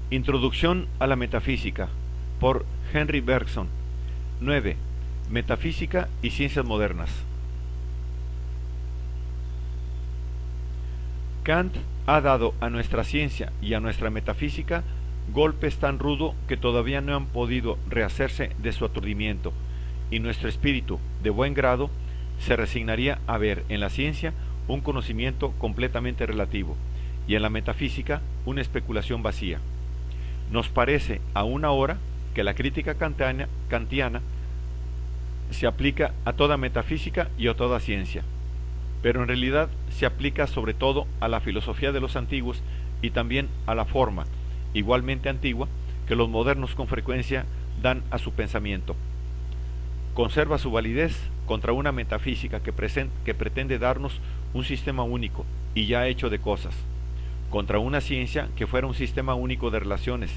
Introducción a la metafísica, por Henry Bergson. 9. Metafísica y ciencias modernas. Kant ha dado a nuestra ciencia y a nuestra metafísica golpes tan rudos que todavía no han podido rehacerse de su aturdimiento, y nuestro espíritu, de buen grado, se resignaría a ver en la ciencia un conocimiento completamente relativo, y en la metafísica una especulación vacía. Nos parece aún ahora que la crítica kantiana se aplica a toda metafísica y a toda ciencia, pero en realidad se aplica sobre todo a la filosofía de los antiguos y también a la forma, igualmente antigua, que los modernos con frecuencia dan a su pensamiento. Conserva su validez contra una metafísica que pretende darnos un sistema único y ya hecho de cosas, contra una ciencia que fuera un sistema único de relaciones,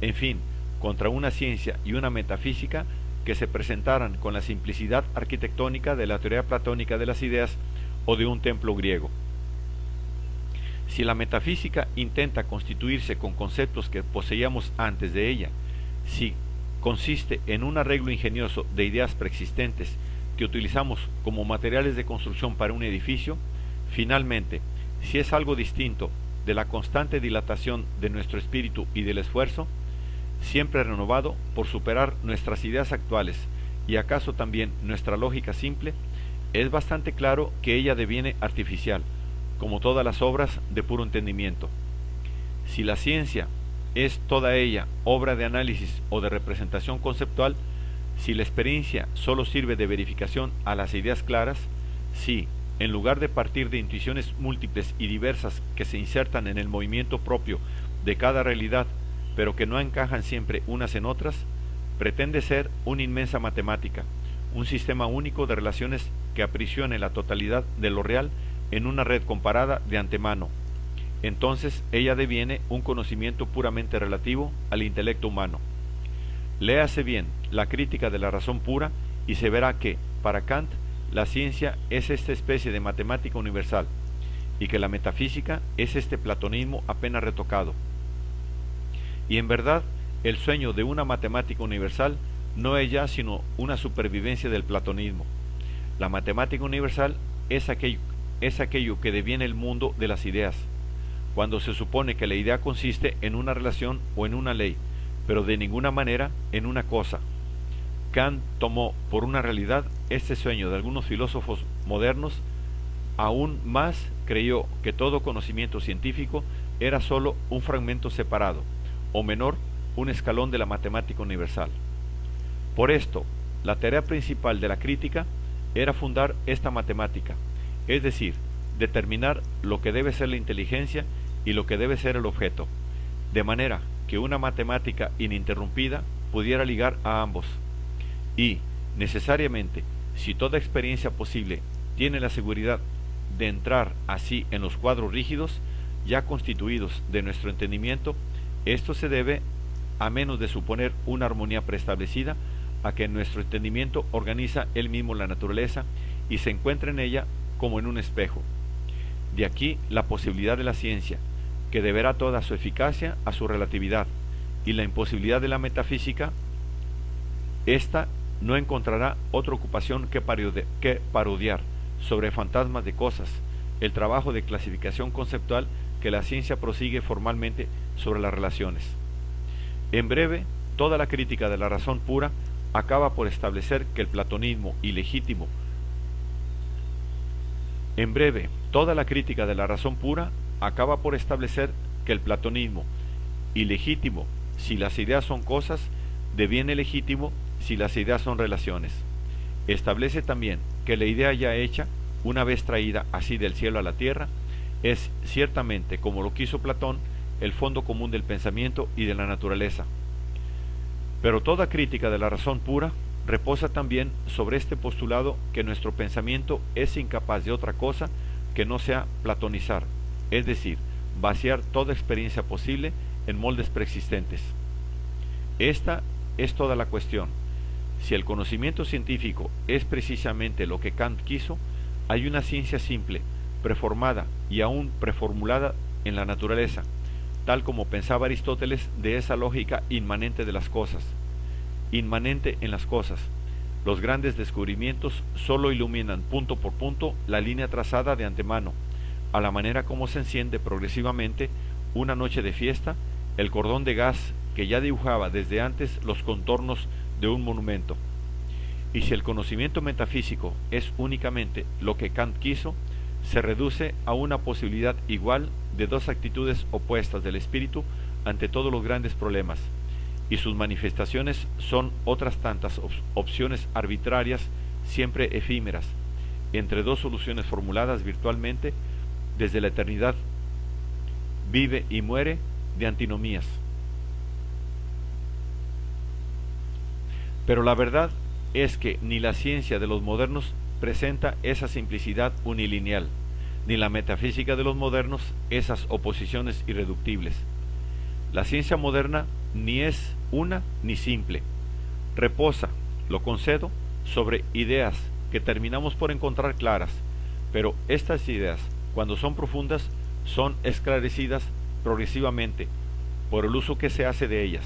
en fin, contra una ciencia y una metafísica que se presentaran con la simplicidad arquitectónica de la teoría platónica de las ideas o de un templo griego. Si la metafísica intenta constituirse con conceptos que poseíamos antes de ella, si consiste en un arreglo ingenioso de ideas preexistentes que utilizamos como materiales de construcción para un edificio, finalmente, si es algo distinto de la constante dilatación de nuestro espíritu y del esfuerzo, siempre renovado por superar nuestras ideas actuales y acaso también nuestra lógica simple, es bastante claro que ella deviene artificial, como todas las obras de puro entendimiento. Si la ciencia es toda ella obra de análisis o de representación conceptual, si la experiencia solo sirve de verificación a las ideas claras, si, en lugar de partir de intuiciones múltiples y diversas que se insertan en el movimiento propio de cada realidad, pero que no encajan siempre unas en otras, pretende ser una inmensa matemática, un sistema único de relaciones que aprisione la totalidad de lo real en una red comparada de antemano, entonces ella deviene un conocimiento puramente relativo al intelecto humano. Léase bien la crítica de la razón pura y se verá que, para Kant, la ciencia es esta especie de matemática universal, y que la metafísica es este platonismo apenas retocado. Y en verdad, el sueño de una matemática universal no es ya sino una supervivencia del platonismo. La matemática universal es aquello que deviene el mundo de las ideas, cuando se supone que la idea consiste en una relación o en una ley, pero de ninguna manera en una cosa. Kant tomó por una realidad este sueño de algunos filósofos modernos. Aún más creyó que todo conocimiento científico era sólo un fragmento separado, o menor, un escalón de la matemática universal. Por esto, la tarea principal de la crítica era fundar esta matemática, es decir, determinar lo que debe ser la inteligencia y lo que debe ser el objeto, de manera que una matemática ininterrumpida pudiera ligar a ambos. Y, necesariamente, si toda experiencia posible tiene la seguridad de entrar así en los cuadros rígidos, ya constituidos de nuestro entendimiento, esto se debe, a menos de suponer una armonía preestablecida, a que nuestro entendimiento organiza él mismo la naturaleza y se encuentra en ella como en un espejo. De aquí la posibilidad de la ciencia, que deberá toda su eficacia a su relatividad, y la imposibilidad de la metafísica. Esta no encontrará otra ocupación que parodiar sobre fantasmas de cosas el trabajo de clasificación conceptual que la ciencia prosigue formalmente sobre las relaciones. En breve, toda la crítica de la razón pura acaba por establecer que el platonismo ilegítimo si las ideas son cosas, deviene legítimo si las ideas son relaciones. Establece también que la idea ya hecha, una vez traída así del cielo a la tierra, es ciertamente, como lo quiso Platón, el fondo común del pensamiento y de la naturaleza. Pero toda crítica de la razón pura reposa también sobre este postulado que nuestro pensamiento es incapaz de otra cosa que no sea platonizar, es decir, vaciar toda experiencia posible en moldes preexistentes. Esta es toda la cuestión. Si el conocimiento científico es precisamente lo que Kant quiso, hay una ciencia simple, preformada y aún preformulada en la naturaleza, tal como pensaba Aristóteles de esa lógica inmanente de las cosas. Inmanente en las cosas. Los grandes descubrimientos solo iluminan punto por punto la línea trazada de antemano, a la manera como se enciende progresivamente una noche de fiesta el cordón de gas que ya dibujaba desde antes los contornos de un monumento. Y si el conocimiento metafísico es únicamente lo que Kant quiso, se reduce a una posibilidad igual de dos actitudes opuestas del espíritu ante todos los grandes problemas, y sus manifestaciones son otras tantas opciones arbitrarias, siempre efímeras, entre dos soluciones formuladas virtualmente desde la eternidad. Vive y muere de antinomías. Pero la verdad es que ni la ciencia de los modernos presenta esa simplicidad unilineal, ni la metafísica de los modernos esas oposiciones irreductibles. La ciencia moderna ni es una ni simple. Reposa, lo concedo, sobre ideas que terminamos por encontrar claras, pero estas ideas, cuando son profundas, son esclarecidas progresivamente por el uso que se hace de ellas.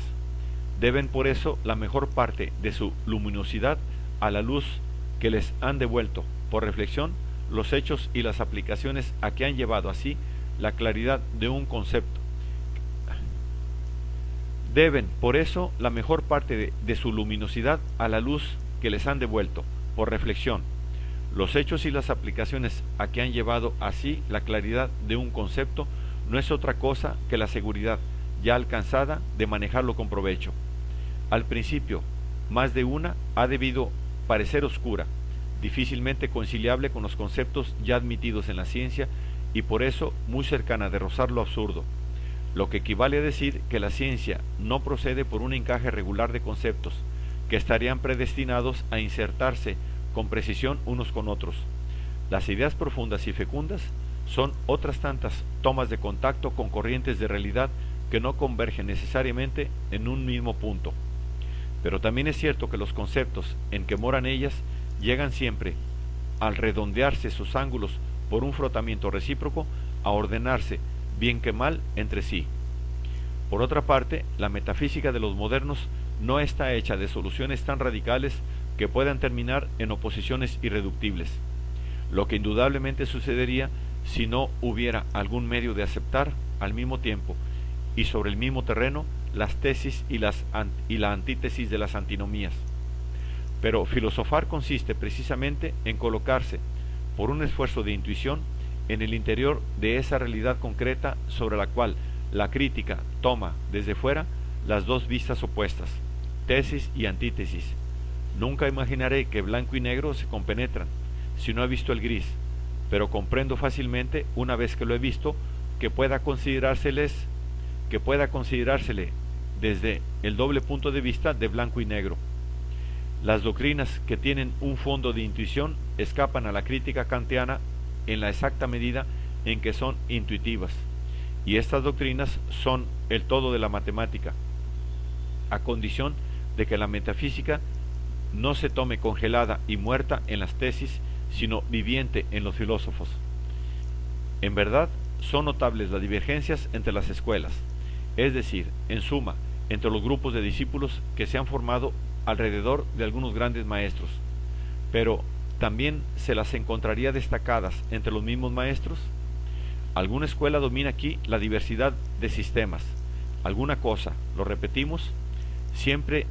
Deben por eso la mejor parte de su luminosidad a la luz que les han devuelto, por reflexión, los hechos y las aplicaciones a que han llevado así la claridad de un concepto. Deben por eso la mejor parte de su luminosidad a la luz que les han devuelto, por reflexión, los hechos y las aplicaciones a que han llevado así la claridad de un concepto no es otra cosa que la seguridad ya alcanzada de manejarlo con provecho. Al principio, más de una ha debido parecer oscura, difícilmente conciliable con los conceptos ya admitidos en la ciencia y por eso muy cercana de rozar lo absurdo, lo que equivale a decir que la ciencia no procede por un encaje regular de conceptos que estarían predestinados a insertarse con precisión unos con otros. Las ideas profundas y fecundas son otras tantas tomas de contacto con corrientes de realidad que no convergen necesariamente en un mismo punto. Pero también es cierto que los conceptos en que moran ellas llegan siempre, al redondearse sus ángulos por un frotamiento recíproco, a ordenarse, bien que mal, entre sí. Por otra parte, la metafísica de los modernos no está hecha de soluciones tan radicales que puedan terminar en oposiciones irreductibles, lo que indudablemente sucedería si no hubiera algún medio de aceptar al mismo tiempo y sobre el mismo terreno las tesis y la antítesis de las antinomías. Pero filosofar consiste precisamente en colocarse, por un esfuerzo de intuición, en el interior de esa realidad concreta sobre la cual la crítica toma desde fuera las dos vistas opuestas, tesis y antítesis. Nunca imaginaré que blanco y negro se compenetran, si no he visto el gris, pero comprendo fácilmente, una vez que lo he visto, que pueda considerársele desde el doble punto de vista de blanco y negro. Las doctrinas que tienen un fondo de intuición escapan a la crítica kantiana en la exacta medida en que son intuitivas, y estas doctrinas son el todo de la matemática, a condición de que la metafísica no se tome congelada y muerta en las tesis, sino viviente en los filósofos. En verdad, son notables las divergencias entre las escuelas, es decir, en suma, entre los grupos de discípulos que se han formado alrededor de algunos grandes maestros, pero también se las encontraría destacadas entre los mismos maestros. Alguna escuela domina aquí la diversidad de sistemas, alguna cosa, lo repetimos, siempre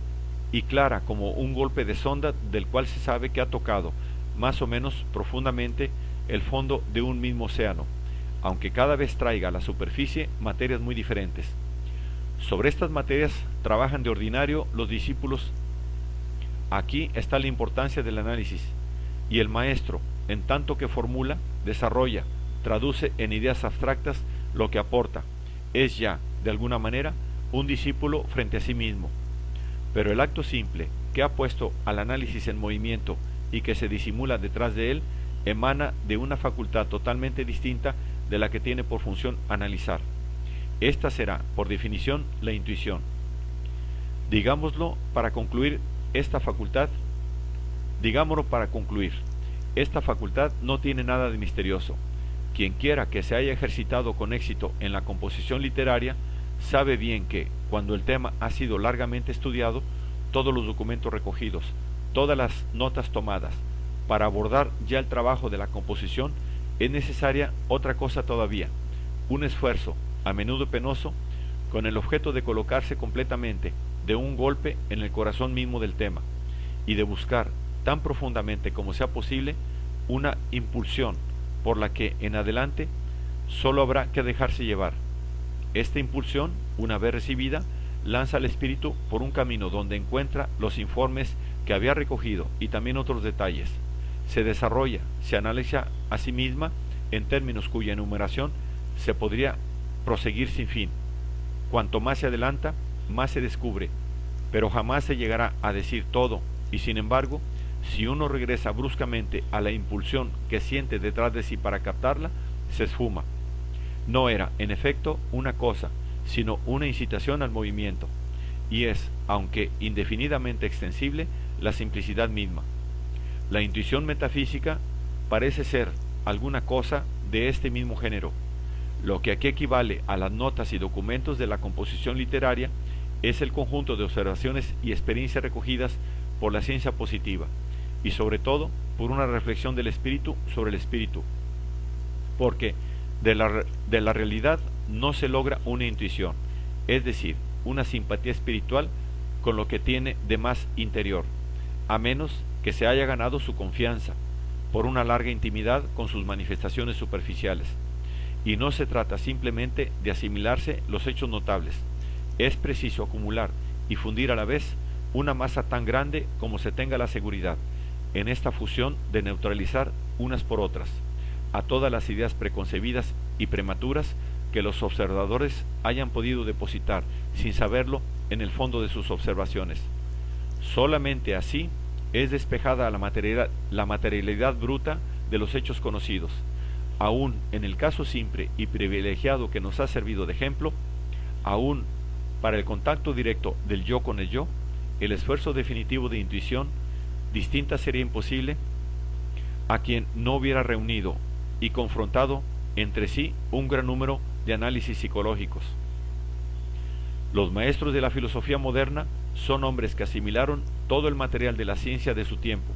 y clara como un golpe de sonda del cual se sabe que ha tocado, más o menos profundamente, el fondo de un mismo océano, aunque cada vez traiga a la superficie materias muy diferentes. Sobre estas materias trabajan de ordinario los discípulos. Aquí está la importancia del análisis, y el maestro, en tanto que formula, desarrolla, traduce en ideas abstractas lo que aporta, es ya, de alguna manera, un discípulo frente a sí mismo. Pero el acto simple que ha puesto al análisis en movimiento y que se disimula detrás de él, emana de una facultad totalmente distinta de la que tiene por función analizar. Esta será, por definición, la intuición. Digámoslo para concluir, esta facultad no tiene nada de misterioso. Quien quiera que se haya ejercitado con éxito en la composición literaria sabe bien que, cuando el tema ha sido largamente estudiado, todos los documentos recogidos, todas las notas tomadas, para abordar ya el trabajo de la composición, es necesaria otra cosa todavía, un esfuerzo, a menudo penoso, con el objeto de colocarse completamente, de un golpe, en el corazón mismo del tema, y de buscar, tan profundamente como sea posible, una impulsión por la que en adelante solo habrá que dejarse llevar. Esta impulsión, una vez recibida, lanza al espíritu por un camino donde encuentra los informes que había recogido y también otros detalles. Se desarrolla, se analiza a sí misma en términos cuya enumeración se podría proseguir sin fin. Cuanto más se adelanta, más se descubre, pero jamás se llegará a decir todo, y sin embargo, si uno regresa bruscamente a la impulsión que siente detrás de sí para captarla, se esfuma. No era, en efecto, una cosa, sino una incitación al movimiento, y es, aunque indefinidamente extensible, la simplicidad misma. La intuición metafísica parece ser alguna cosa de este mismo género. Lo que aquí equivale a las notas y documentos de la composición literaria es el conjunto de observaciones y experiencias recogidas por la ciencia positiva, y sobre todo por una reflexión del espíritu sobre el espíritu, porque de la realidad no se logra una intuición, es decir, una simpatía espiritual con lo que tiene de más interior, a menos que se haya ganado su confianza por una larga intimidad con sus manifestaciones superficiales. Y no se trata simplemente de asimilarse los hechos notables, es preciso acumular y fundir a la vez una masa tan grande como se tenga la seguridad, en esta fusión de neutralizar unas por otras a todas las ideas preconcebidas y prematuras que los observadores hayan podido depositar sin saberlo en el fondo de sus observaciones. Solamente así es despejada la materialidad bruta de los hechos conocidos. Aún en el caso simple y privilegiado que nos ha servido de ejemplo, aún para el contacto directo del yo con el yo, el esfuerzo definitivo de intuición distinta sería imposible a quien no hubiera reunido y confrontado entre sí un gran número de análisis psicológicos. Los maestros de la filosofía moderna son hombres que asimilaron todo el material de la ciencia de su tiempo,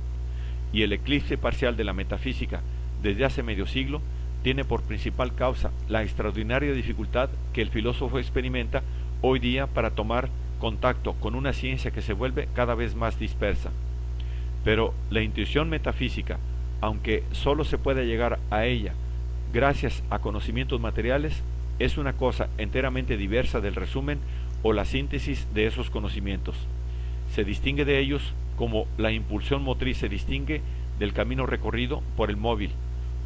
y el eclipse parcial de la metafísica desde hace medio siglo tiene por principal causa la extraordinaria dificultad que el filósofo experimenta hoy día para tomar contacto con una ciencia que se vuelve cada vez más dispersa. Pero la intuición metafísica, aunque sólo se puede llegar a ella gracias a conocimientos materiales, es una cosa enteramente diversa del resumen o la síntesis de esos conocimientos. Se distingue de ellos como la impulsión motriz se distingue del camino recorrido por el móvil,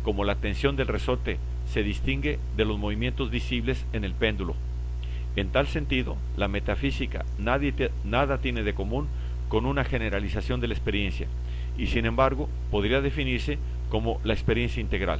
como la tensión del resorte se distingue de los movimientos visibles en el péndulo. En tal sentido, la metafísica nada tiene de común con una generalización de la experiencia, y sin embargo podría definirse como la experiencia integral.